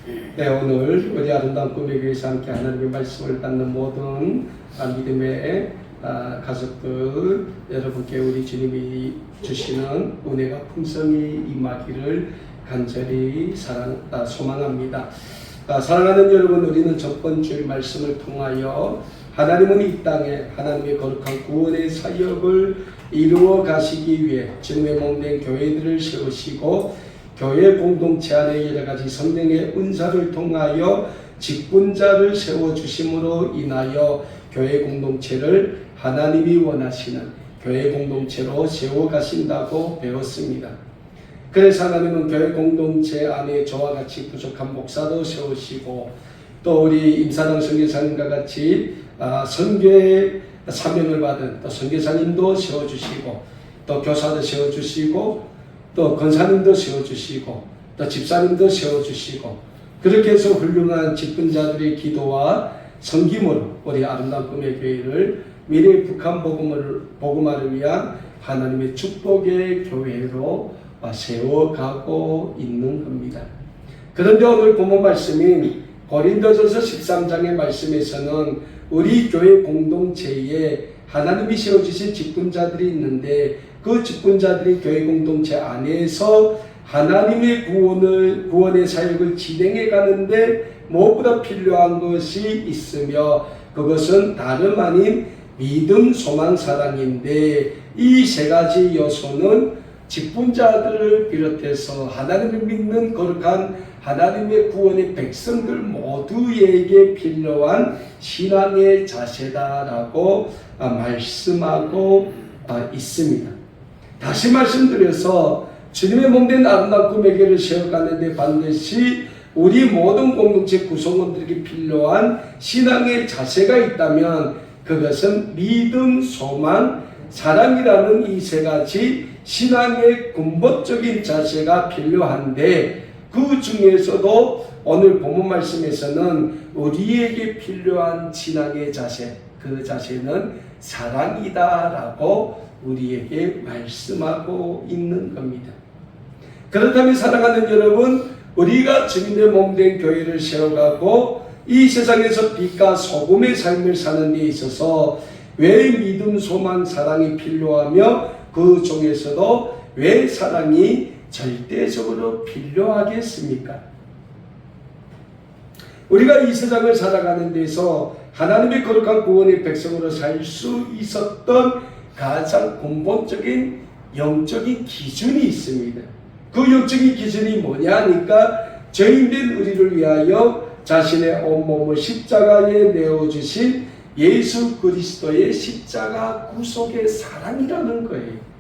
네, 오늘 우리 아름다운 꿈의 교회에서 함께 하나님의 말씀을 받는 모든 믿음의 가족들 여러분께 우리 주님이 주시는 은혜가 풍성히 임하기를 간절히 소망합니다. 사랑하는 여러분, 우리는 저번 주일 말씀을 통하여 하나님은 이 땅에 하나님의 거룩한 구원의 사역을 이루어 가시기 위해 주님의 몸된 교회들을 세우시고 교회 공동체 안에 여러가지 성령의 은사를 통하여 직분자를 세워주심으로 인하여 교회 공동체를 하나님이 원하시는 교회 공동체로 세워가신다고 배웠습니다. 그래서 하나님은 교회 공동체 안에 저와 같이 부족한 목사도 세우시고 또 우리 임사당 선교사님과 같이 선교의 사명을 받은 또 선교사님도 세워주시고 또 교사도 세워주시고 또 권사님도 세워주시고 또 집사님도 세워주시고 그렇게 해서 훌륭한 직분자들의 기도와 섬김으로 우리 아름다운 꿈의 교회를 미래 북한 복음화를 위한 하나님의 축복의 교회로 세워가고 있는 겁니다. 그런데 오늘 본문 말씀인 고린도전서 13장의 말씀에서는 우리 교회 공동체에 하나님이 세워주신 직분자들이 있는데 그 직분자들이 교회 공동체 안에서 하나님의 구원의 사역을 진행해 가는데 무엇보다 필요한 것이 있으며 그것은 다름 아닌 믿음, 소망, 사랑인데 이 세 가지 요소는 직분자들을 비롯해서 하나님을 믿는 거룩한 하나님의 구원의 백성들 모두에게 필요한 신앙의 자세다라고 말씀하고 있습니다. 다시 말씀드려서 주님의 몸된 아름다운 꿈의 교회를 세워가는데 반드시 우리 모든 공동체 구성원들에게 필요한 신앙의 자세가 있다면 그것은 믿음, 소망, 사랑이라는 이 세 가지 신앙의 근본적인 자세가 필요한데 그 중에서도 오늘 본문 말씀에서는 우리에게 필요한 신앙의 자세, 그 자세는 사랑이다라고 우리에게 말씀하고 있는 겁니다. 그렇다면 사랑하는 여러분, 우리가 주님의 몸된 교회를 세워가고 이 세상에서 빛과 소금의 삶을 사는 데 있어서 왜 믿음, 소망, 사랑이 필요하며 그 중에서도 왜 사랑이 절대적으로 필요하겠습니까? 우리가 이 세상을 살아가는 데서 하나님의 거룩한 구원의 백성으로 살 수 있었던 가장 근본적인 영적인 기준이 있습니다. 그 영적인 기준이 뭐냐 하니까 죄인된 우리를 위하여 자신의 온몸을 십자가에 내어주신 예수 그리스도의 십자가 구속의 사랑이라는 거예요.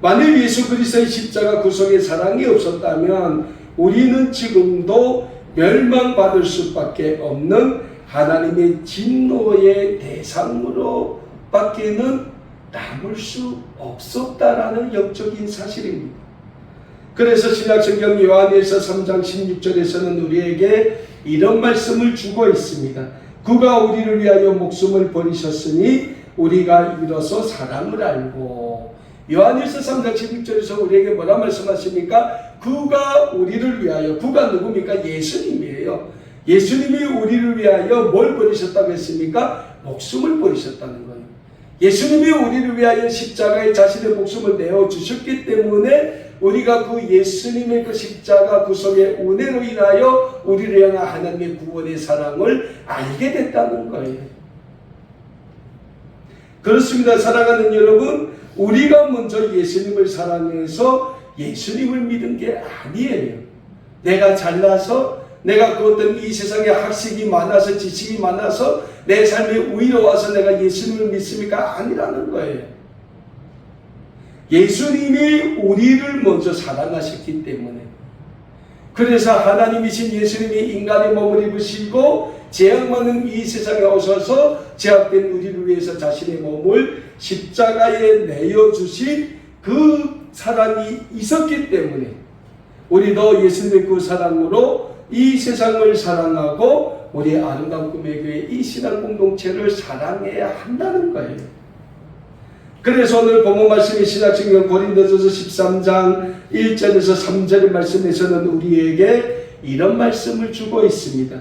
만일 예수 그리스도의 십자가 구속의 사랑이 없었다면 우리는 지금도 멸망받을 수밖에 없는 하나님의 진노의 대상으로 밖에는 남을 수 없었다라는 영적인 사실입니다. 그래서 신약성경 요한일서 3장 16절에서는 우리에게 이런 말씀을 주고 있습니다. 그가 우리를 위하여 목숨을 버리셨으니 우리가 이로써 사랑을 알고. 요한일서 3장 16절에서 우리에게 뭐라 말씀하십니까? 그가 우리를 위하여, 그가 누굽니까? 예수님이에요. 예수님이 우리를 위하여 뭘 버리셨다고 했습니까? 목숨을 버리셨다는 거예요. 예수님이 우리를 위하여 십자가에 자신의 목숨을 내어주셨기 때문에 우리가 그 예수님의 그 십자가 구속의 은혜로 인하여 우리를 향한 하나님의 구원의 사랑을 알게 됐다는 거예요. 그렇습니다. 사랑하는 여러분, 우리가 먼저 예수님을 사랑해서 예수님을 믿은 게 아니에요. 내가 잘나서 내가 그 어떤 이 세상에 학식이 많아서 지식이 많아서 내 삶에 의로워서 내가 예수님을 믿습니까? 아니라는 거예요. 예수님이 우리를 먼저 사랑하셨기 때문에 그래서 하나님이신 예수님이 인간의 몸을 입으시고 죄악 많은 이 세상에 오셔서 죄악된 우리를 위해서 자신의 몸을 십자가에 내어주신 그 사랑이 있었기 때문에 우리도 예수님의 그 사랑으로 이 세상을 사랑하고 우리 아름다운 꿈의 교회 이 신앙 공동체를 사랑해야 한다는 거예요. 그래서 오늘 본문 말씀이 신약성경 고린도전서 13장 1절에서 3절의 말씀에서는 우리에게 이런 말씀을 주고 있습니다.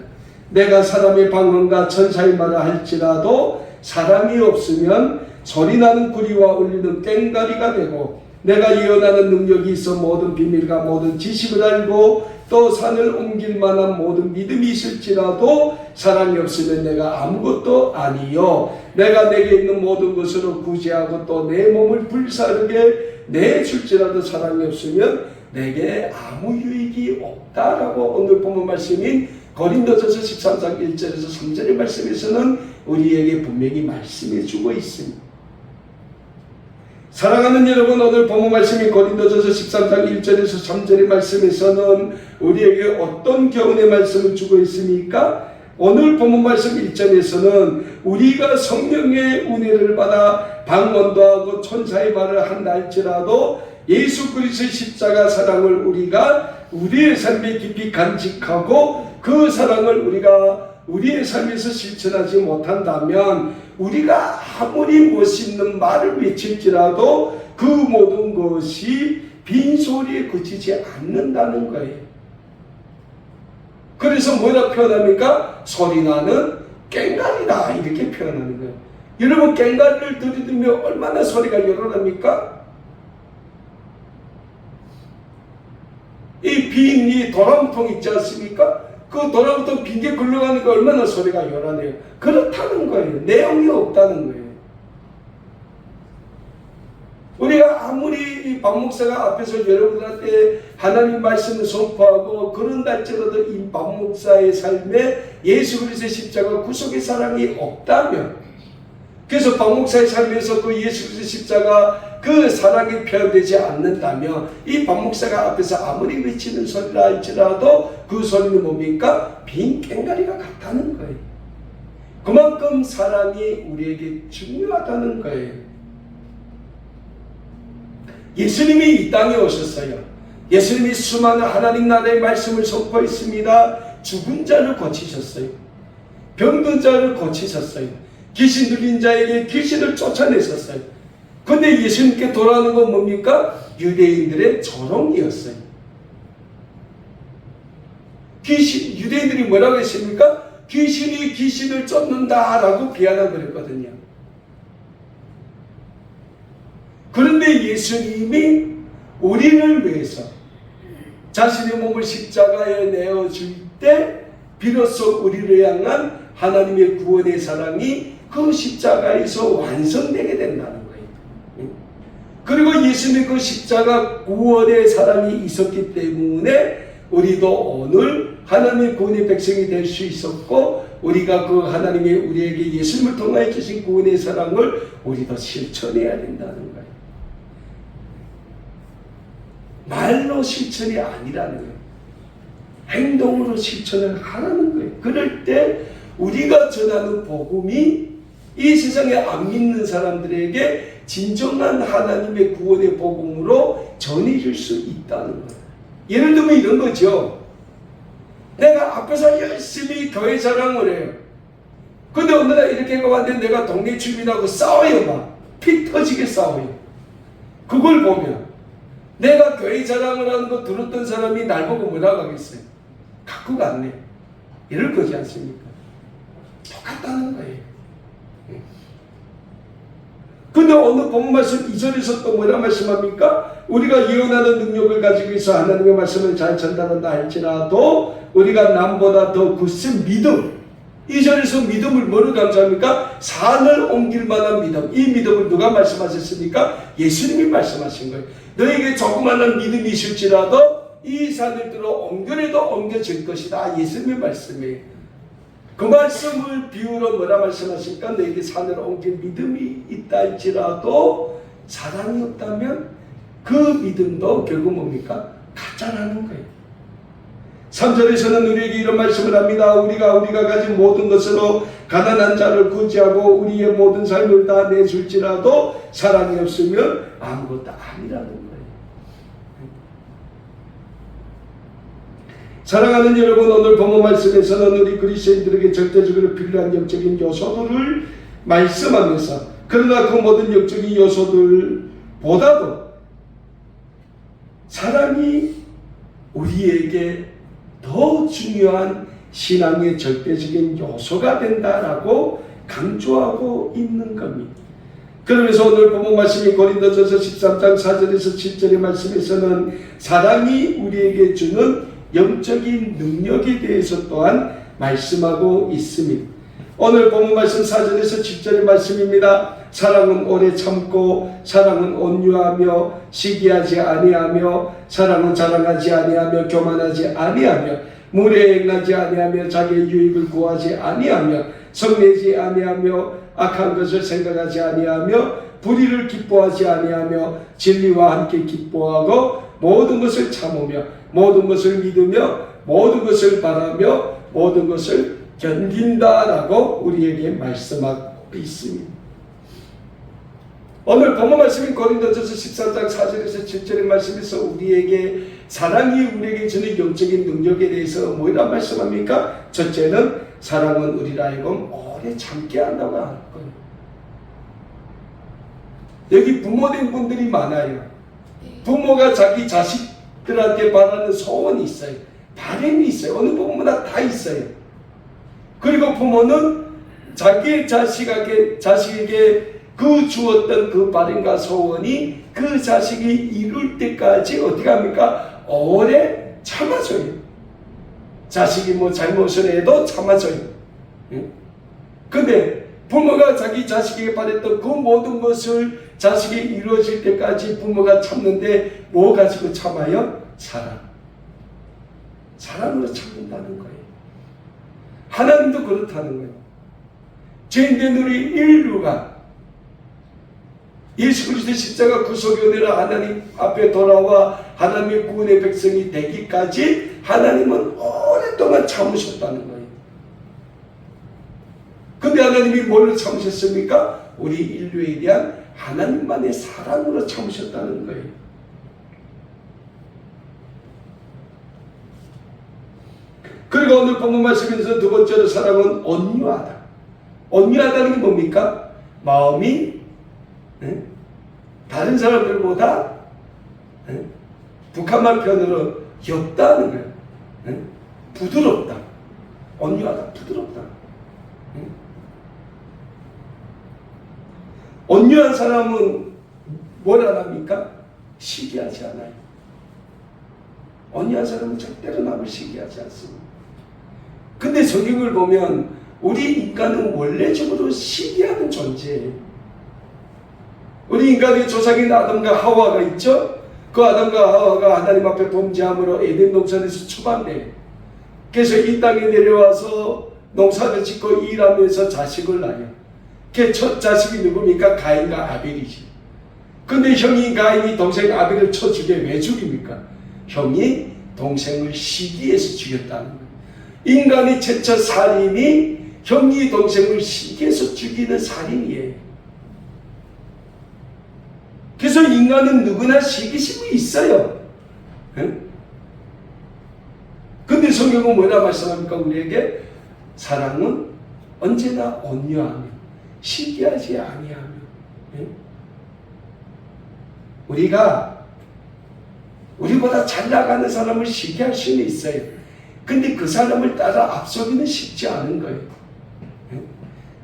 내가 사람의 방언과 천사의 말을 할지라도 사람이 없으면 소리나는 구리와 울리는 꽹과리가 되고, 내가 예언하는 능력이 있어 모든 비밀과 모든 지식을 알고 또 산을 옮길 만한 모든 믿음이 있을지라도 사랑이 없으면 내가 아무것도 아니요, 내가 내게 있는 모든 것으로 구제하고 또 내 몸을 불사르게 내줄지라도 사랑이 없으면 내게 아무 유익이 없다라고 오늘 본문 말씀인 고린도전서 13장 1절에서 3절의 말씀에서는 우리에게 분명히 말씀해 주고 있습니다. 사랑하는 여러분, 오늘 본문 말씀인 고린도전서 13장 1절에서 3절의 말씀에서는 우리에게 어떤 교훈의 말씀을 주고 있습니까? 오늘 본문 말씀 1절에서는 우리가 성령의 은혜를 받아 방언도 하고 천사의 말을 한다 할지라도 예수 그리스도의 십자가 사랑을 우리가 우리의 삶에 깊이 간직하고 그 사랑을 우리가 우리의 삶에서 실천하지 못한다면 우리가 아무리 멋있는 말을 외칠지라도 그 모든 것이 빈소리에 그치지 않는다는 거예요. 그래서 뭐라 표현합니까? 소리나는 꽹과리다, 이렇게 표현하는 거예요. 여러분, 꽹과리를 들이대면 얼마나 소리가 요란합니까? 이 빈 도랑통 있지 않습니까? 그 도랑통 빈게 굴러가는 거 얼마나 소리가 요란해요. 그렇다는 거예요. 내용이 없다는 거예요. 우리가 아무리 박 목사가 앞에서 여러분한테 하나님 말씀을 선포하고 그런다 할지라도 이 박 목사의 삶에 예수 그리스도의 십자가 구속의 사랑이 없다면, 그래서 박 목사의 삶에서 그 예수 그리스도의 십자가 그 사랑이 표현되지 않는다면 이 박 목사가 앞에서 아무리 외치는 소리라 할지라도 그 소리는 뭡니까? 빈 꽹과리가 같다는 거예요. 그만큼 사랑이 우리에게 중요하다는 거예요. 예수님이 이 땅에 오셨어요. 예수님이 수많은 하나님 나라의 말씀을 선포했습니다. 죽은 자를 고치셨어요. 병든 자를 고치셨어요. 귀신 들린 자에게 귀신을 쫓아내셨어요. 근데 예수님께 돌아오는 건 뭡니까? 유대인들의 조롱이었어요. 유대인들이 뭐라고 했습니까? 귀신이 귀신을 쫓는다라고 비난하고 그랬거든요. 그런데 예수님이 우리를 위해서 자신의 몸을 십자가에 내어줄 때 비로소 우리를 향한 하나님의 구원의 사랑이 그 십자가에서 완성되게 된다는 거예요. 그리고 예수님의 그 십자가 구원의 사랑이 있었기 때문에 우리도 오늘 하나님의 구원의 백성이 될 수 있었고, 우리가 그 하나님의 우리에게 예수님을 통하여 주신 구원의 사랑을 우리도 실천해야 된다는 거예요. 말로 실천이 아니라는 거예요. 행동으로 실천을 하라는 거예요. 그럴 때 우리가 전하는 복음이 이 세상에 안 믿는 사람들에게 진정한 하나님의 구원의 복음으로 전해질 수 있다는 거예요. 예를 들면 이런 거죠. 내가 앞에서 열심히 교회 자랑을 해요. 근데 어느 날 이렇게 가봤는데 내가 동네 주민하고 싸워요. 막 피 터지게 싸워요. 그걸 보면 내가 교회 자랑을 하는 거 들었던 사람이 날 보고 뭐라고 하겠어요? 갖고 갔네, 이럴 거지 않습니까? 똑같다는 거예요. 근데 오늘 본문 말씀 2절에서 또 뭐라 말씀합니까? 우리가 예언하는 능력을 가지고 있어 하나님의 말씀을 잘 전달한다 할지라도 우리가 남보다 더 굳은 믿음, 2절에서 믿음을 뭐로 강조합니까? 산을 옮길 만한 믿음. 이 믿음을 누가 말씀하셨습니까? 예수님이 말씀하신 거예요. 너에게 조그마한 믿음이 있을지라도 이 산을 들어 옮겨내도 옮겨질 것이다. 예수님의 말씀이에요. 그 말씀을 비유로 뭐라 말씀하십니까? 너에게 산을 옮길 믿음이 있다 할지라도 사랑이 없다면 그 믿음도 결국 뭡니까? 가짜라는 거예요. 3절에서는 우리에게 이런 말씀을 합니다. 우리가 가진 모든 것으로 가난한 자를 구제하고 우리의 모든 삶을 다 내줄지라도 사랑이 없으면 아무것도 아니라는 거예요. 사랑하는 여러분, 오늘 본문 말씀에서는 우리 그리스도인들에게 절대적으로 필요한 영적인 요소들을 말씀하면서, 그러나 그 모든 영적인 요소들보다도 사랑이 우리에게 더 중요한 신앙의 절대적인 요소가 된다라고 강조하고 있는 겁니다. 그러면서 오늘 본문 말씀이 고린도전서 13장 4절에서 7절의 말씀에서는 사랑이 우리에게 주는 영적인 능력에 대해서 또한 말씀하고 있습니다. 오늘 본문 말씀 4절에서 7절의 말씀입니다. 사랑은 오래 참고 사랑은 온유하며 시기하지 아니하며 사랑은 자랑하지 아니하며 교만하지 아니하며 물에 행하지 아니하며 자기의 유익을 구하지 아니하며 성내지 아니하며 악한 것을 생각하지 아니하며 불의를 기뻐하지 아니하며 진리와 함께 기뻐하고 모든 것을 참으며 모든 것을 믿으며 모든 것을 바라며 모든 것을 견딘다라고 우리에게 말씀하고 있습니다. 오늘 본문 말씀인 고린도전서 13장 4절에서 7절의 말씀에서 우리에게 사랑이 우리에게 주는 영적인 능력에 대해서 뭐라 말씀합니까? 첫째는 사랑은 우리를 하여금 오래 참게 한다고 하는 거예요. 여기 부모된 분들이 많아요. 부모가 자기 자식들한테 바라는 소원이 있어요. 바람이 있어요. 어느 부모마다 다 있어요. 그리고 부모는 자기의 자식에게 그 주었던 그 바람과 소원이 그 자식이 이룰 때까지 어떻게 합니까? 오래 참아줘요. 자식이 뭐 잘못을 해도 참아줘요. 근데 부모가 자기 자식에게 바랬던 그 모든 것을 자식이 이루어질 때까지 부모가 참는데 뭐 가지고 참아요? 사랑. 사랑으로 참는다는 거예요. 하나님도 그렇다는 거예요. 죄인된 우리 인류가 예수 그리스도의 십자가 구속의 은혜로 하나님 앞에 돌아와 하나님의 구원의 백성이 되기까지 하나님은 오랫동안 참으셨다는 거예요. 근데 하나님이 뭘로 참으셨습니까? 우리 인류에 대한 하나님만의 사랑으로 참으셨다는 거예요. 그리고 오늘 본문 말씀에서 두 번째로 사랑은 온유하다. 온유하다는 게 뭡니까? 마음이 다른 사람들보다 북한말 표현으로 옅다는 거예요. 부드럽다. 온유하다. 부드럽다. 온유한 사람은 뭘 안 합니까? 시기하지 않아요. 온유한 사람은 절대로 남을 시기하지 않습니다. 근데 성경을 보면 우리 인간은 원래적으로 시기하는 존재예요. 우리 인간의 조상인 아담과 하와가 있죠? 그 아담과 하와가 하나님 앞에 범죄함으로 에덴 동산에서 추방돼요. 그래서 이 땅에 내려와서 농사를 짓고 일하면서 자식을 낳아요. 그 첫 자식이 누굽니까? 가인과 아벨이지. 근데 형이 가인이 동생 아벨을 쳐 죽여 왜 죽입니까? 형이 동생을 시기해서 죽였다는 거예요. 인간의 최초 살인이 형이 동생을 시기해서 죽이는 살인이에요. 그래서 인간은 누구나 시기심이 있어요. 근데 성경은 뭐라 말씀합니까? 우리에게 사랑은 언제나 온유하며 시기하지 아니하며. 우리가 우리보다 잘 나가는 사람을 시기할 수는 있어요. 근데 그 사람을 따라 앞서기는 쉽지 않은 거예요.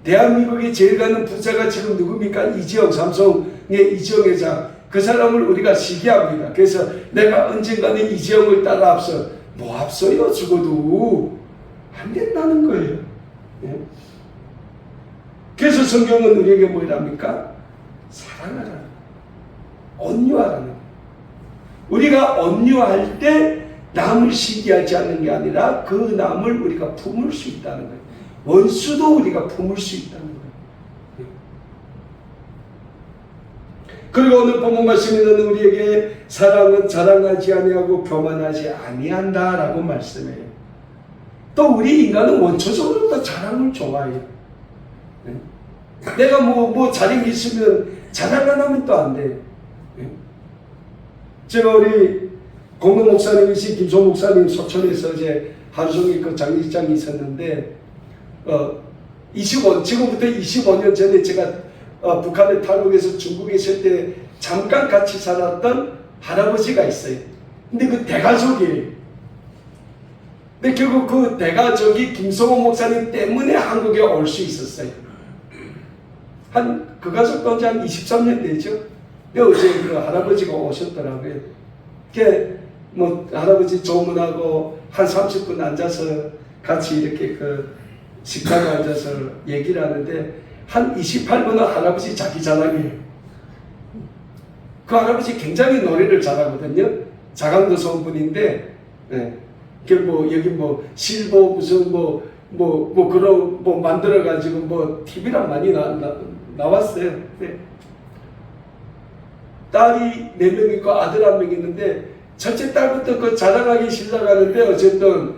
대한민국에 제일 가는 부자가 지금 누굽니까? 이재용, 삼성의 이재용 회장. 그 사람을 우리가 시기합니다. 그래서 내가 언젠가는 이재용을 따라 앞서. 뭐 앞서요? 죽어도 안 된다는 거예요. 그래서 성경은 우리에게 뭐랍니까? 사랑하라는, 온유하라는 거예요. 우리가 온유할 때 남을 시기하지 않는 게 아니라 그 남을 우리가 품을 수 있다는 거예요. 원수도 우리가 품을 수 있다는 거예요. 그리고 오늘 본문 말씀에는 우리에게 사랑은 자랑하지 아니하고 교만하지 아니한다라고 말씀해요. 또 우리 인간은 원초적으로 다 자랑을 좋아해요. 내가 뭐 자랑이 있으면 자랑 안 하면 또 안 돼. 제가 우리 공동 목사님이신 김소 목사님 소천에서 이제 하루 종일 그 장례식장이 있었는데 지금부터 25년 전에 제가 북한에 탈북해서 중국에 있을 때 잠깐 같이 살았던 할아버지가 있어요. 근데 그 대가족이에요. 근데 결국 그 대가족이 김성호 목사님 때문에 한국에 올 수 있었어요. 그 가족도 이제 한 23년 되죠. 어제 그 할아버지가 오셨더라고요. 뭐 할아버지 조문하고 한 30분 앉아서 같이 이렇게 그 식당에 앉아서 얘기를 하는데 한 28분은 할아버지 자기 자랑이에요. 그 할아버지 굉장히 노래를 잘하거든요. 자강도 온 분인데, 네. 뭐 여기 뭐 실버 무슨 그런 뭐 만들어 가지고 뭐 TV랑 많이 나왔어요. 네. 딸이 4명 있고 아들 1명 있는데 첫째 딸부터 그 자랑하기 시작하는데 어쨌든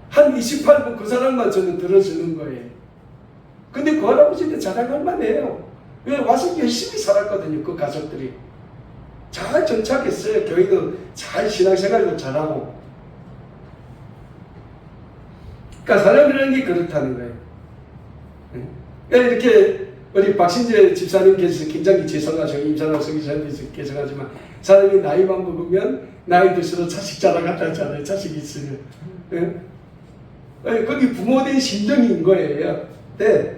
한 28분 그 사람만 저는 들어주는 거예요. 근데 그 할아버지는 자랑할 만해요. 왜? 와서 열심히 살았거든요. 그 가족들이. 잘 정착했어요. 교회도 잘 신앙생활도 잘하고. 그러니까 사람이라는 게 그렇다는 거예요. 이렇게 우리 박신재 집사님께서 굉장히 죄송하시고 임산학성 기자님께서 죄송하지만 사람이 나이만 먹으면 나이 들수록 자식 자랑한다 하잖아요. 자식이 있으면. 거기 부모된 심정인 거예요. 네.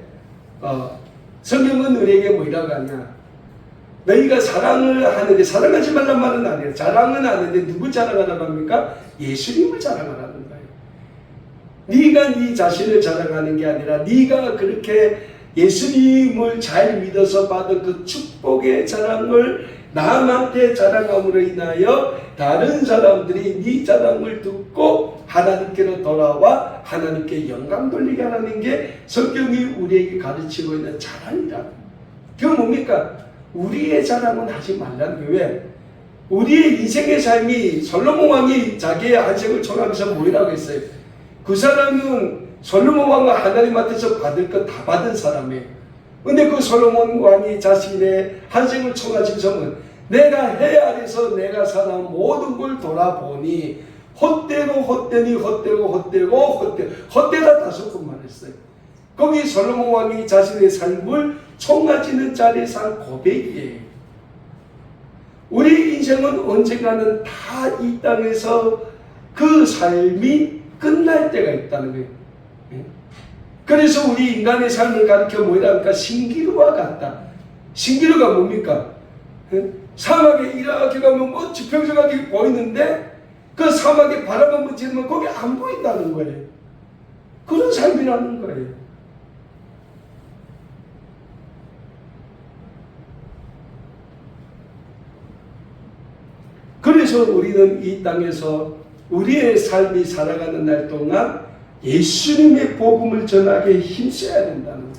성경은 우리에게 뭐라고 하냐. 너희가 사랑을 하는데 사랑하지 말란 말은 아니에요. 자랑은 하는데 누구 자랑하라고 합니까? 예수님을 자랑하라는 거예요. 네가 네 자신을 자랑하는 게 아니라 네가 그렇게 예수님을 잘 믿어서 받은 그 축복의 자랑을 남한테 자랑함으로 인하여 다른 사람들이 네 자랑을 듣고 하나님께로 돌아와 하나님께 영광 돌리게 하는 게 성경이 우리에게 가르치고 있는 자랑이라고. 그건 뭡니까? 우리의 자랑은 하지 말라는 거예요. 왜? 우리의 인생의 삶이 솔로몬 왕이 자기의 안색을 청하면서 뭐라고 했어요? 그 사람은 솔로몬 왕과 하나님한테서 받을 것 다 받은 사람이에요. 근데 그 솔로몬 왕이 자신의 한생을 청하시면서 내가 해 아래서 내가 살아온 모든 걸 돌아보니 헛되고 헛되니 헛되고 헛되고 헛되다 5번 말했어요. 거기 솔로몬 왕이 자신의 삶을 총가지는 자리에서 한 고백이에요. 우리 인생은 언젠가는 다 이 땅에서 그 삶이 끝날 때가 있다는 거예요. 그래서 우리 인간의 삶을 가르쳐 뭐라 할까? 신기루와 같다. 신기루가 뭡니까? 사막에 이렇게 가면 뭐 지평선하게 보이는데 그 사막에 바람 한번 찌르면 거기 안 보인다는 거예요. 그런 삶이라는 거예요. 그래서 우리는 이 땅에서 우리의 삶이 살아가는 날 동안 예수님의 복음을 전하기에 힘써야 된다는 거예요.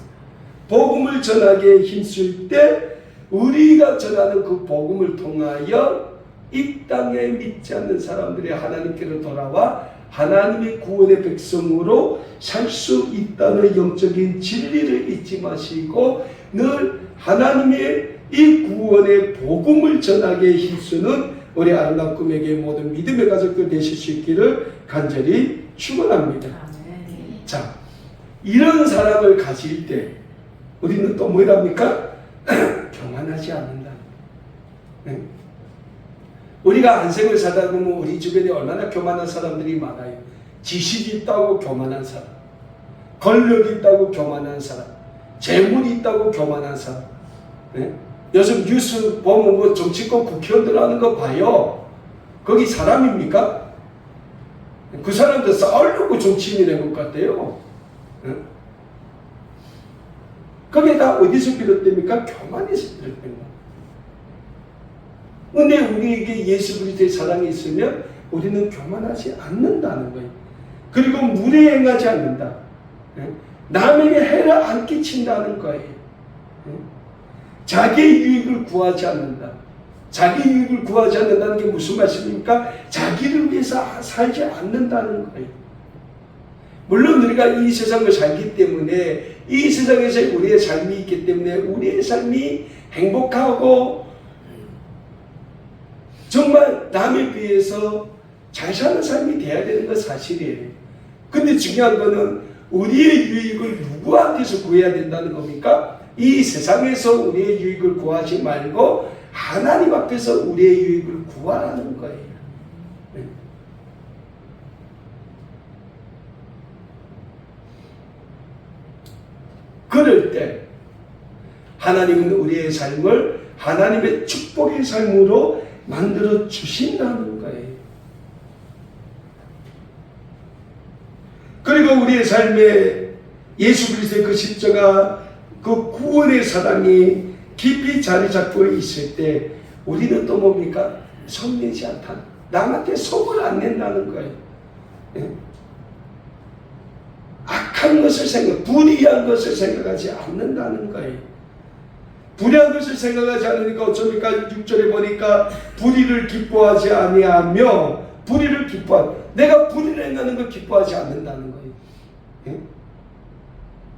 복음을 전하기에 힘쓸 때 우리가 전하는 그 복음을 통하여 이 땅에 믿지 않는 사람들이 하나님께로 돌아와 하나님의 구원의 백성으로 살 수 있다는 영적인 진리를 잊지 마시고 늘 하나님의 이 구원의 복음을 전하기에 힘쓰는 우리 아름다운 꿈에게 모든 믿음의 가족들 되실 수 있기를 간절히 축원합니다. 자, 이런 사랑을 가질 때 우리는 또 뭐랍니까? 교만하지 않는다. 네? 우리가 안생을 살다 보면 우리 주변에 얼마나 교만한 사람들이 많아요. 지식이 있다고 교만한 사람, 권력이 있다고 교만한 사람, 재물이 있다고 교만한 사람. 네? 요즘 뉴스 보면 뭐 정치권 국회의원들 하는 거 봐요. 거기 사람입니까? 그 사람들 싸우려고 정치인이 된 것 같아요. 그게 다 어디서 비롯됩니까? 교만에서 비롯된 거예요. 근데 우리에게 예수 그리스도의 사랑이 있으면 우리는 교만하지 않는다는 거예요. 그리고 무례 행하지 않는다. 남에게 해를 안 끼친다는 거예요. 자기의 유익을 구하지 않는다. 자기 유익을 구하지 않는다는 게 무슨 말씀입니까? 자기를 위해서 살지 않는다는 거예요. 물론 우리가 이 세상을 살기 때문에 이 세상에서 우리의 삶이 있기 때문에 우리의 삶이 행복하고 정말 남에 비해서 잘 사는 삶이 돼야 되는 건 사실이에요. 근데 중요한 거는 우리의 유익을 누구한테서 구해야 된다는 겁니까? 이 세상에서 우리의 유익을 구하지 말고 하나님 앞에서 우리의 유익을 구하라는 거예요. 그럴 때 하나님은 우리의 삶을 하나님의 축복의 삶으로 만들어 주신다는 거예요. 그리고 우리의 삶에 예수 그리스도의 그 십자가, 그 구원의 사랑이 깊이 자리 잡고 있을 때 우리는 또 뭡니까? 성내지 않다. 남한테 속을 안 낸다는 거예요. 악한 것을 불의한 것을 생각하지 않는다는 거예요. 불의한 것을 생각하지 않으니까 어쩌니까 6절에 보니까 불의를 기뻐하지 아니하며 내가 불의를 행하는 걸 기뻐하지 않는다는 거예요.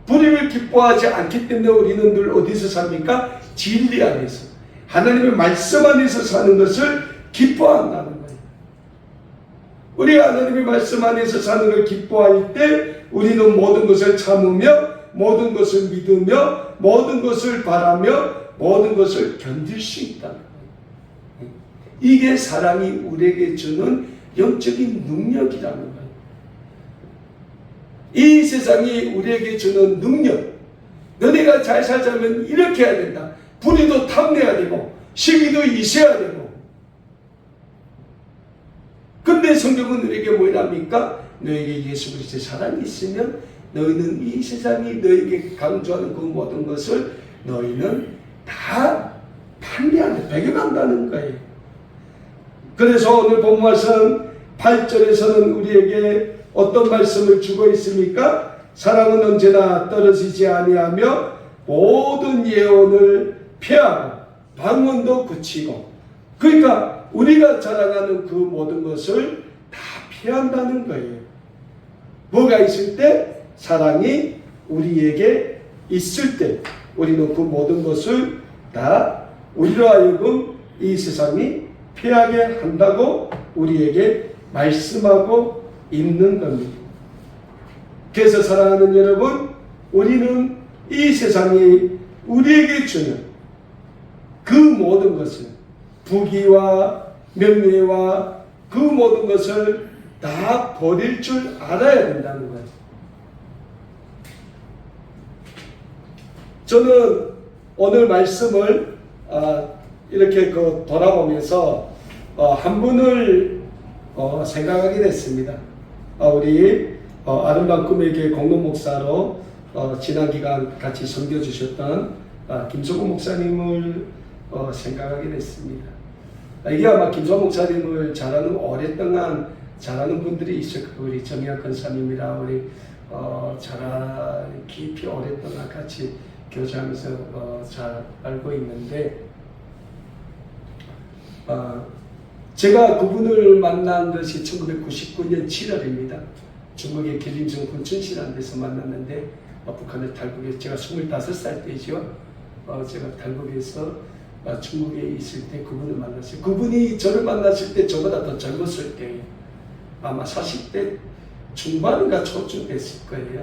불의를 기뻐하지 않기 때문에 우리는 늘 어디서 삽니까? 진리 안에서, 하나님의 말씀 안에서 사는 것을 기뻐한다는 거예요. 우리가 하나님의 말씀 안에서 사는 걸 기뻐할 때 우리는 모든 것을 참으며, 모든 것을 믿으며, 모든 것을 바라며, 모든 것을 견딜 수 있다는 거예요. 이게 사랑이 우리에게 주는 영적인 능력이라는 거예요. 이 세상이 우리에게 주는 능력, 너네가 잘 살자면 이렇게 해야 된다. 불의도 탐내야 되고 시기도 있어야 되고. 근데 성경은 우리에게 뭐랍니까? 너에게 예수 그리스도의 사랑이 있으면 너희는 이 세상이 너에게 강조하는 그 모든 것을 너희는 다 판매한다, 배격한다는 거예요. 그래서 오늘 본 말씀 8절에서는 우리에게 어떤 말씀을 주고 있습니까? 사랑은 언제나 떨어지지 아니하며 모든 예언을 피하고 방언도 그치고. 그러니까 우리가 자랑하는 그 모든 것을 다 피한다는 거예요. 뭐가 있을 때? 사랑이 우리에게 있을 때 우리는 그 모든 것을 다 우리로 하여금 이 세상이 피하게 한다고 우리에게 말씀하고 있는 겁니다. 그래서 사랑하는 여러분, 우리는 이 세상이 우리에게 주는 그 모든 것을, 부귀와 명예와 그 모든 것을 다 버릴 줄 알아야 된다는 거예요. 저는 오늘 말씀을 이렇게 돌아보면서 한 분을 생각하게 됐습니다. 우리 아름다운 꿈의 교회 공동 목사로 지난 기간 같이 섬겨주셨던 김성호 목사님을 생각하게 됐습니다. 이게 아마 김성호 목사님을 오랫동안 잘하는 분들이 있을 거예요. 우리 정의학 권사님이랑 우리 깊이 오랫동안 같이 교제하면서 잘 알고 있는데, 제가 그분을 만난 것이 1999년 7월입니다. 중국의 길림성 군춘시라는 데서 만났는데, 북한의 탈북에 제가 25살 때죠. 제가 탈북해서 중국에 있을 때 그분을 만났어요. 그분이 저를 만났을 때 저보다 더 젊었을 때예요. 아마 40대 중반인가 초쯤 됐을 거예요.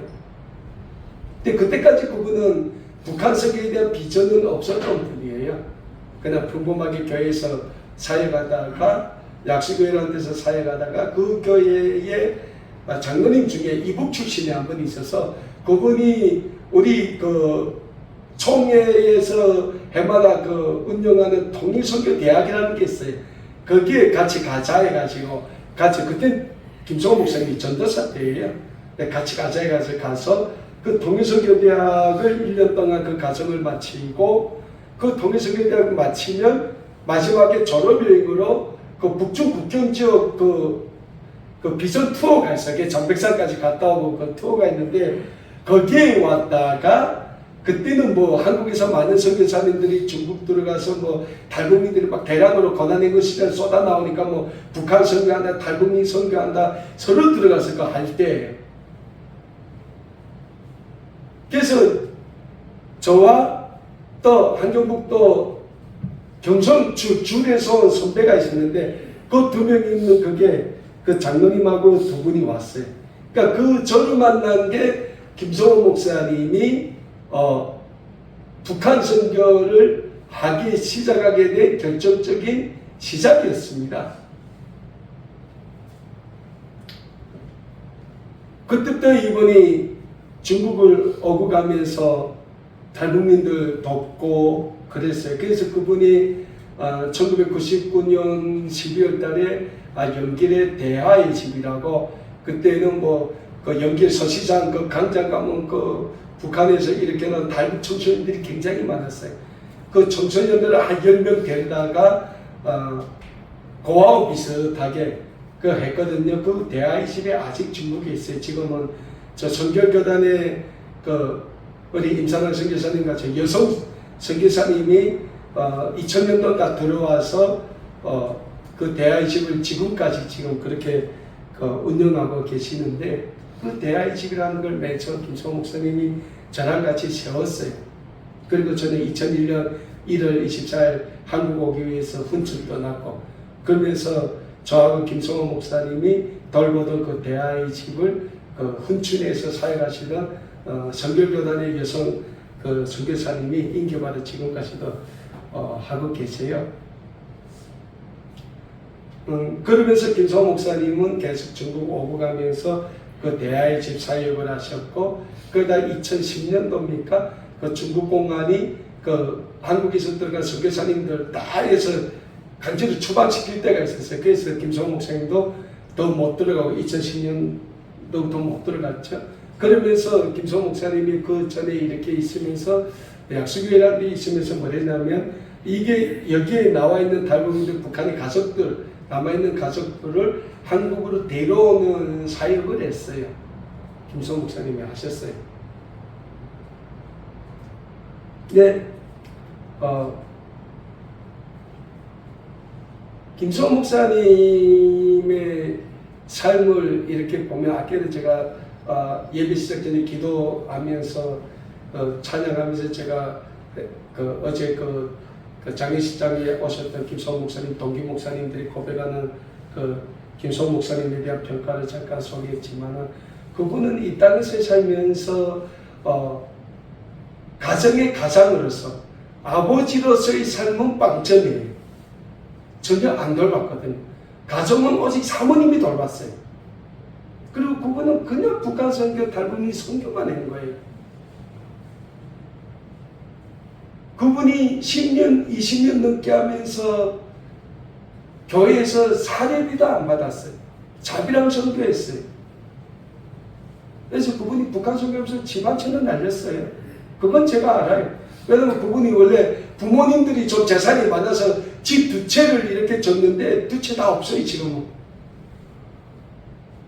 근데 그때까지 그분은 북한 석유에 대한 비전은 없었던 분이에요. 그냥 평범하게 교회에서 사역하다가, 약수교회라는 데서 사역하다가 그 교회에 장로님 중에 이북 출신이 한 분 있어서 그분이 우리 총회에서 해마다 운영하는 통일선교대학이라는 게 있어요. 거기에 같이 가자 해가지고 그때 김성호 목사님이 전도사 때예요. 같이 가자 해가지고 가서 그 통일선교대학을 1년 동안 그 과정을 마치고, 그 통일선교대학을 마치면 마지막에 졸업여행으로 그 북중 국경 지역 그 비전 투어가 있어요. 장백산까지 갔다 오고 그 투어가 있는데, 거기에 왔다가 그때는 한국에서 많은 선교사님들이 중국 들어가서 탈북민들이 막 대량으로 고난의 시간 쏟아 나오니까 북한 선교한다, 탈북민 선교한다, 서로 들어가서 할 때예요. 그래서 저와 또 한경북도 경성 줄에서 선배가 있었는데, 그 두 명이 있는 그게 그 장로님하고 두 분이 왔어요. 그러니까 저를 만난 게 김성호 목사님이 북한 선교를 시작하게 된 결정적인 시작이었습니다. 그때부터 이분이 중국을 오고 가면서 탈북민들 돕고 그랬어요. 그래서 그분이 1999년 12월 달에 연길의 대하의 집이라고, 그때는 그 연길 서시장 그 광장 가면 그 북한에서 일으켜놓은 탈북 청소년들이 굉장히 많았어요. 그 청소년들을 한 10명 데려다가 고아원 비슷하게 그 했거든요. 그 대하의 집에 아직 중국에 있어요. 지금은 저 선결교단의 그 우리 임상환 선교사님 같이 여성 선교사님이 2000년도가 들어와서 그 대하의 집을 지금까지 지금 그렇게 운영하고 계시는데, 그 대하의 집이라는 걸 맨 처음 김성호 목사님이 저랑 같이 세웠어요. 그리고 저는 2001년 1월 24일 한국 오기 위해서 훈출 떠났고, 그러면서 저하고 김성호 목사님이 돌보던 그 대하의 집을 훈춘에서 사역하시던 선결교단의 여성 그 선교사님이 인계받아 지금까지도 하고 계세요. 그러면서 김성호 목사님은 계속 중국 오고 가면서 그 대하의 집 사역을 하셨고, 그러다 2010년도입니까? 그 중국 공안이 그 한국에서 들어간 선교사님들 다 해서 강제로 추방시킬 때가 있었어요. 그래서 김성호 목사님도 더 못 들어가고 2010년도 더 못 들어갔죠. 그러면서 김성호 목사님이 그 전에 이렇게 있으면서 약수교회라는 데 있으면서 뭐랬냐면, 이게 여기에 나와 있는 탈북민들, 북한의 가족들, 남아있는 가족들을 한국으로 데려오는 사역을 했어요. 김성호 목사님이 하셨어요. 네, 김성호 목사님의 삶을 이렇게 보면, 아까도 제가 예배 시작 전에 기도하면서 찬양하면서 제가 어제 그 장례식장에 오셨던 김성호 목사님, 동기 목사님들이 고백하는 그 김성호 목사님에 대한 평가를 잠깐 소개했지만은, 그분은 이 땅에서 살면서 가정의 가장으로서 아버지로서의 삶은 빵점이에요. 전혀 안 돌봤거든요. 가정은 오직 사모님이 돌봤어요. 그리고 그분은 그냥 북한 선교, 탈북민 선교만 한 거예요. 그분이 10년, 20년 넘게 하면서 교회에서 사례비도 안 받았어요. 자비랑 선교했어요. 그래서 그분이 북한 선교하면서 집 한 채는 날렸어요. 그건 제가 알아요. 왜냐면 그분이 원래 부모님들이 좀 재산이 많아서 집 2채를 이렇게 줬는데 2채 다 없어요, 지금은.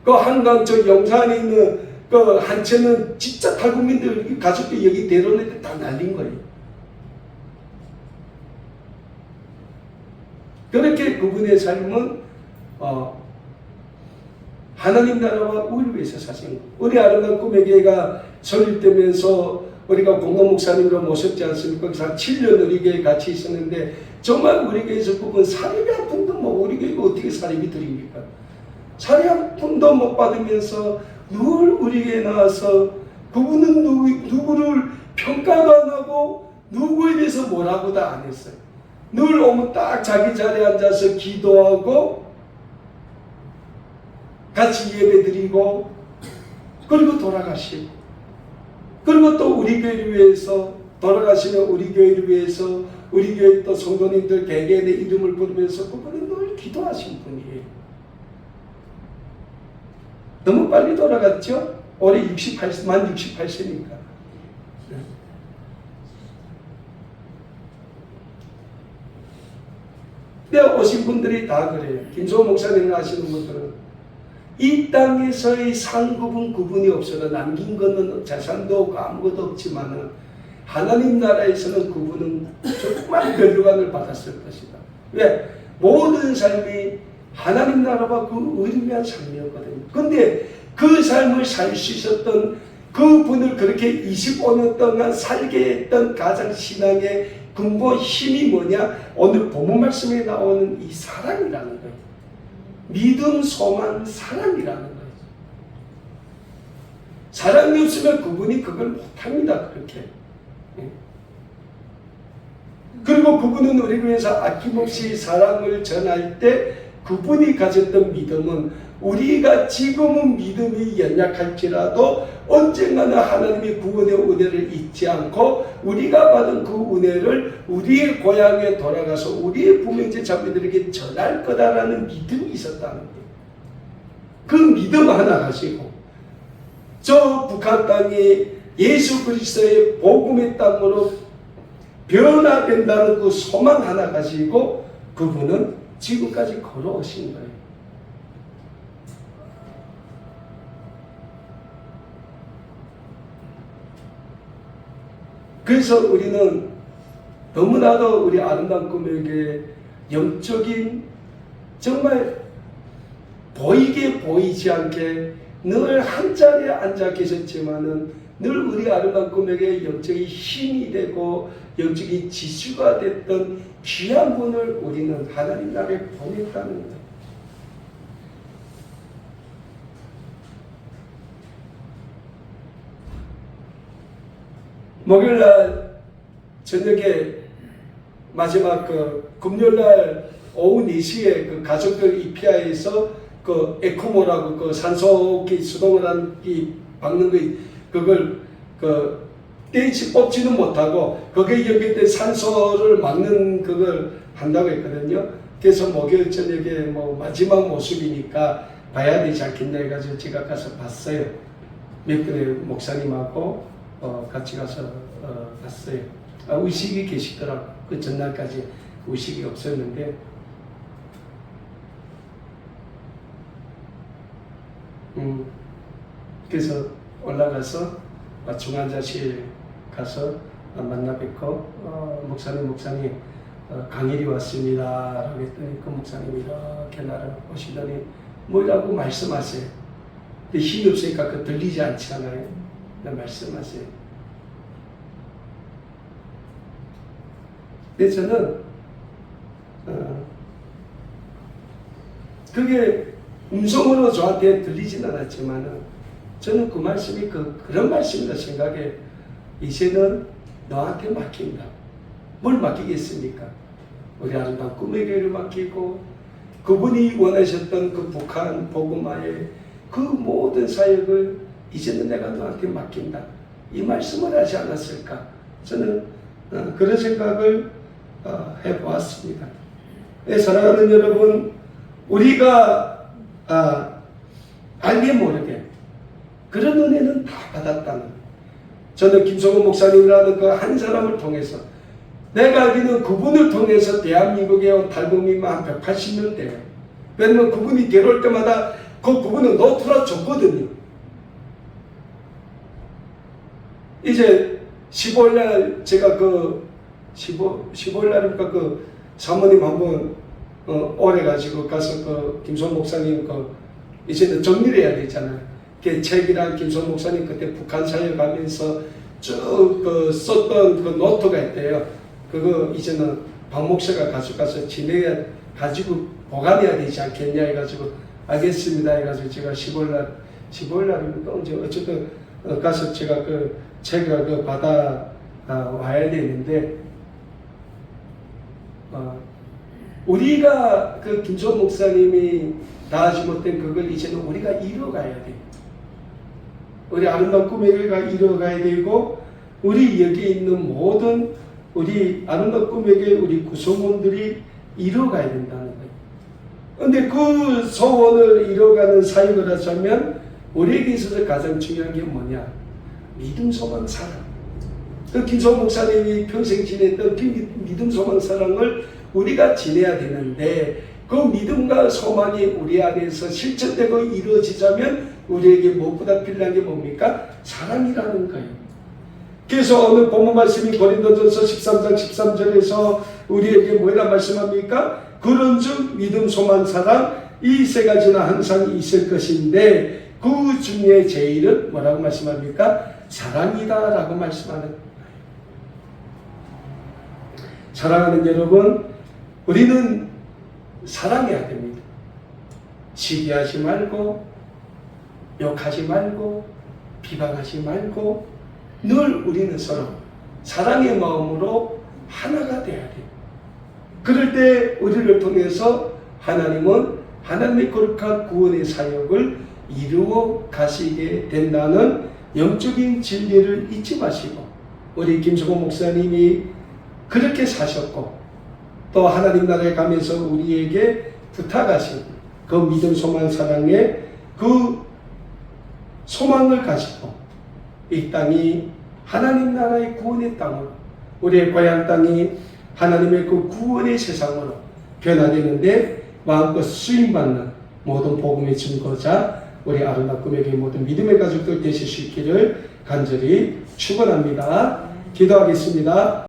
그 한강 저 영산에 있는 그 한 채는 진짜 탈북민들 가족들 여기 데려오는데 다 날린 거예요. 그렇게 그분의 삶은 하나님 나라와 우리를 위해서 사신 거예요. 우리 아름다운 꿈의 교회가 설립되면서 우리가 공동 목사님으로 모셨지 않습니까? 그래서 한 7년 우리 교회에 같이 있었는데, 정말 우리 교회에서 그분 사립이 한 푼도 우리 교회가 어떻게 사립이 드립니까? 사립 한 푼도 못 받으면서 늘 우리 교회에 나와서 그분은 누구를 평가도 안 하고 누구에 대해서 뭐라고도 안 했어요. 늘 오면 딱 자기 자리에 앉아서 기도하고 같이 예배드리고 그리고 돌아가시고, 그리고 또 우리 교회를 위해서 돌아가시는 우리 교회를 위해서 우리 교회 또 성도님들 개개인의 이름을 부르면서 그분은 늘 기도하신 분이에요. 너무 빨리 돌아갔죠? 올해 만 68세니까. 오신 분들이 다 그래요. 김성호 목사님을 아시는 분들은 이 땅에서의 상급은 구분이 없어도 남긴 것은 재산도 없고 아무것도 없지만은 하나님 나라에서는 그분은 정말 면류관을 받았을 것이다. 왜? 모든 삶이 하나님 나라와 그 의를 위한 삶이었거든요. 근데 그 삶을 살 수 있었던 그분을 그렇게 25년 동안 살게 했던 가장 신앙의 근본 힘이 뭐냐? 오늘 본문 말씀에 나오는 이 사랑이라는 거예요. 믿음, 소망, 사랑이라는 거예요. 사랑이 없으면 그분이 그걸 못합니다. 그렇게. 그리고 그분은 우리를 위해서 아낌없이 사랑을 전할 때 그분이 가졌던 믿음은 우리가 지금은 믿음이 연약할지라도 언젠가는 하나님의 구원의 은혜를 잊지 않고 우리가 받은 그 은혜를 우리의 고향에 돌아가서 우리의 부명제 자매들에게 전할 거다라는 믿음이 있었다는 거예요. 그 믿음 하나 가지고 저 북한 땅이 예수 그리스도의 복음의 땅으로 변화된다는 그 소망 하나 가지고 그분은 지금까지 걸어오신 거예요. 그래서 우리는 너무나도 우리 아름다운 꿈에게 영적인 정말 보이게 보이지 않게 늘 한 자리에 앉아 계셨지만은 늘 우리 아름다운 꿈에게 영적인 힘이 되고 영적인 지주가 됐던 귀한 분을 우리는 하나님 나라에 보냈다는 거예요. 목요일날 저녁에 마지막 금요일날 오후 4시에 그 가족들 이피아에서 그 에코모라고 그 산소기 수동을 박는 거 그걸 떼지 뽑지는 못하고 거기에 연결된 산소를 막는 그걸 한다고 했거든요. 그래서 목요일 저녁에 뭐 마지막 모습이니까 봐야 되지 않겠나 해가지고 제가 가서 봤어요. 몇 분의 목사님하고 같이 가서 봤어요. 의식이 계시더라고. 그 전날까지 의식이 없었는데 그래서 올라가서 중환자실 가서 만나 뵙고 목사님 강일이 왔습니다 라고 했더니 그 목사님이 이렇게 나를 보시더니 뭐라고 말씀하세요. 근데 힘이 없으니까 그 들리지 않잖아요. 말씀하세요. 근데 저는 그게 음성으로 저한테 들리진 않았지만은 저는 그 말씀이 그런 말씀이라 생각해. 이제는 너한테 맡긴다. 뭘 맡기겠습니까? 우리 아름다운 꿈의 교회를 맡기고 그분이 원하셨던 그 북한 복음화의 그 모든 사역을 이제는 내가 너한테 맡긴다. 이 말씀을 하지 않았을까? 저는 그런 생각을 해보았습니다. 사랑하는 여러분, 우리가 알게 모르게 그런 은혜는 다 받았다는 거예요. 저는 김성훈 목사님이라는 그 한 사람을 통해서 내가 알기는 그분을 통해서 대한민국에 온 탈북민만 한 180명 돼요. 왜냐면 그분이 데려올 때마다 그분은 노트라 줬거든요. 이제 15일날 제가 15일날이니까 그 사모님 한번 오래가지고 가서 김성훈 목사님 이제는 정리를 해야 되잖아요. 그 책이랑 김성훈 목사님 그때 북한 사역 가면서 쭉 썼던 그 노트가 있대요. 그거 이제는 박 목사가 가져가서 가지고 보관해야 되지 않겠냐 해가지고 알겠습니다 해가지고 제가 15일날입니까? 언제 어쨌든 가서 제가 그 책을 받아 와야 되는데 우리가 그 김성훈 목사님이 다 하지 못한 그걸 이제는 우리가 이뤄가야 돼. 우리 아름다운 꿈의 교회가 이뤄가야 되고 우리 여기 있는 모든 우리 아름다운 꿈의 교회 우리 구성원들이 이뤄가야 된다는 거예요. 그런데 그 소원을 이뤄가는 사역을 하자면 우리에게 있어서 가장 중요한 게 뭐냐? 믿음, 소망, 사랑. 그 김성훈 목사님이 평생 지냈던 그 믿음, 소망, 사랑을 우리가 지내야 되는데 그 믿음과 소망이 우리 안에서 실천되고 이루어지자면 우리에게 무엇보다 필요한 게 뭡니까? 사랑이라는 거예요. 그래서 오늘 본문 말씀이 고린도전서 13장 13절에서 우리에게 뭐라 말씀합니까? 그런즉 믿음, 소망, 사랑 이 세 가지는 항상 있을 것인데 그 중에 제일은 뭐라고 말씀합니까? 사랑이다 라고 말씀하는 거예요. 사랑하는 여러분, 우리는 사랑해야 됩니다. 시기하지 말고 욕하지 말고 비방하지 말고 늘 우리는 서로 사랑의 마음으로 하나가 돼야 돼요. 그럴 때 우리를 통해서 하나님은 하나님의 거룩한 구원의 사역을 이루어 가시게 된다는 영적인 진리를 잊지 마시고, 우리 김수고 목사님이 그렇게 사셨고 또 하나님 나라에 가면서 우리에게 부탁하신 그 믿음, 소망, 사랑의 그 소망을 가지고 이 땅이 하나님 나라의 구원의 땅으로, 우리의 고향 땅이 하나님의 그 구원의 세상으로 변화되는데 마음껏 쓰임받는 모든 복음의 증거자 우리 아름다운 꿈에게 모든 믿음의 가족들 되실 수 있기를 간절히 축원합니다. 기도하겠습니다.